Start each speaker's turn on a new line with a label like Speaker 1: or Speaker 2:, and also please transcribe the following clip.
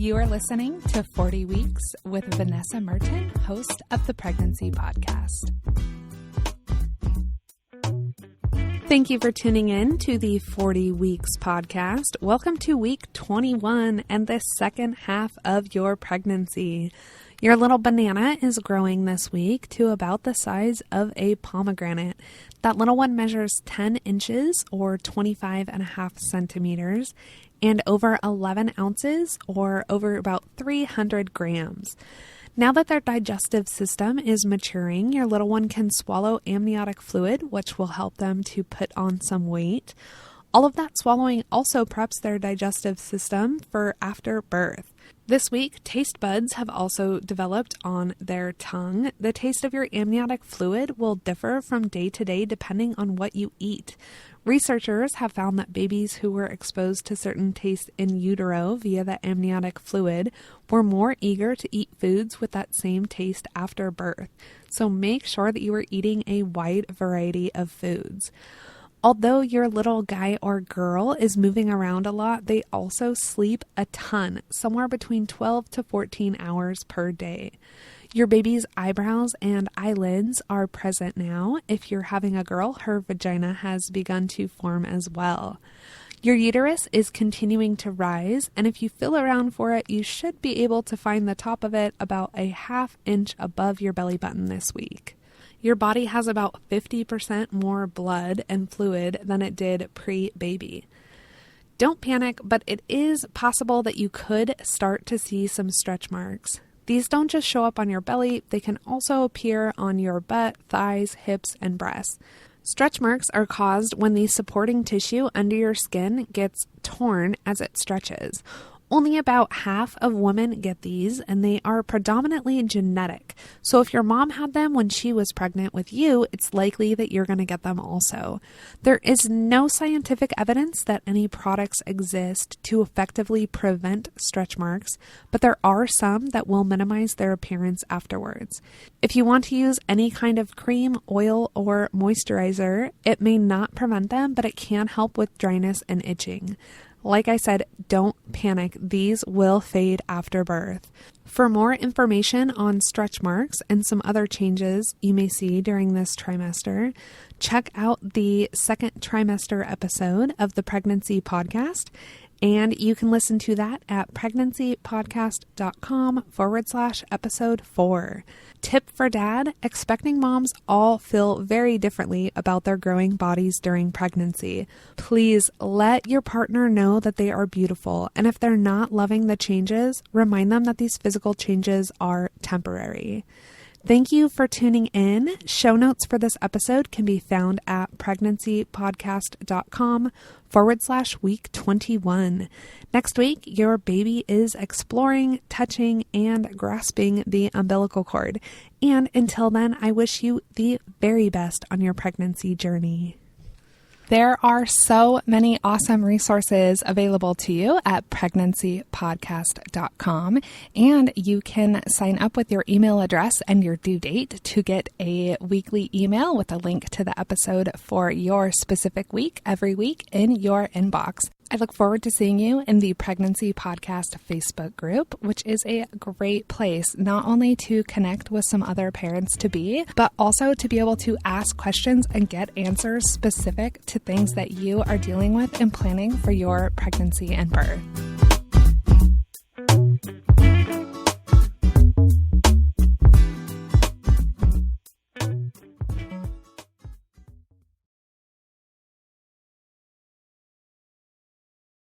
Speaker 1: You are listening to 40 Weeks with Vanessa Merton, host of the Pregnancy Podcast. Thank you for tuning in to the 40 Weeks podcast. Welcome to week 21 and the second half of your pregnancy. Your little banana is growing this week to about the size of a pomegranate. That little one measures 10 inches or 25.5 centimeters and over 11 ounces or over about 300 grams. Now that their digestive system is maturing, your little one can swallow amniotic fluid, which will help them to put on some weight. All of that swallowing also preps their digestive system for after birth. This week, taste buds have also developed on their tongue. The taste of your amniotic fluid will differ from day to day depending on what you eat. Researchers have found that babies who were exposed to certain tastes in utero via the amniotic fluid were more eager to eat foods with that same taste after birth. So make sure that you are eating a wide variety of foods. Although your little guy or girl is moving around a lot, they also sleep a ton, somewhere between 12 to 14 hours per day. Your baby's eyebrows and eyelids are present now. If you're having a girl, her vagina has begun to form as well. Your uterus is continuing to rise, and if you feel around for it, you should be able to find the top of it about a ½ inch above your belly button this week. Your body has about 50% more blood and fluid than it did pre-baby. Don't panic, but it is possible that you could start to see some stretch marks. These don't just show up on your belly, they can also appear on your butt, thighs, hips, and breasts. Stretch marks are caused when the supporting tissue under your skin gets torn as it stretches. Only about half of women get these, and they are predominantly genetic. So if your mom had them when she was pregnant with you, it's likely that you're going to get them also. There is no scientific evidence that any products exist to effectively prevent stretch marks, but there are some that will minimize their appearance afterwards. If you want to use any kind of cream, oil, or moisturizer, it may not prevent them, but it can help with dryness and itching. Like I said, don't panic. These will fade after birth. For more information on stretch marks and some other changes you may see during this trimester, check out the second trimester episode of the Pregnancy Podcast. And you can listen to that at pregnancypodcast.com/episode 4. Tip for dad, expecting moms all feel very differently about their growing bodies during pregnancy. Please let your partner know that they are beautiful. And if they're not loving the changes, remind them that these physical changes are temporary. Thank you for tuning in. Show notes for this episode can be found at pregnancypodcast.com/week 21. Next week, your baby is exploring, touching, and grasping the umbilical cord. And until then, I wish you the very best on your pregnancy journey. There are so many awesome resources available to you at pregnancypodcast.com, and you can sign up with your email address and your due date to get a weekly email with a link to the episode for your specific week every week in your inbox. I look forward to seeing you in the Pregnancy Podcast Facebook group, which is a great place not only to connect with some other parents-to-be, but also to be able to ask questions and get answers specific to things that you are dealing with and planning for your pregnancy and birth.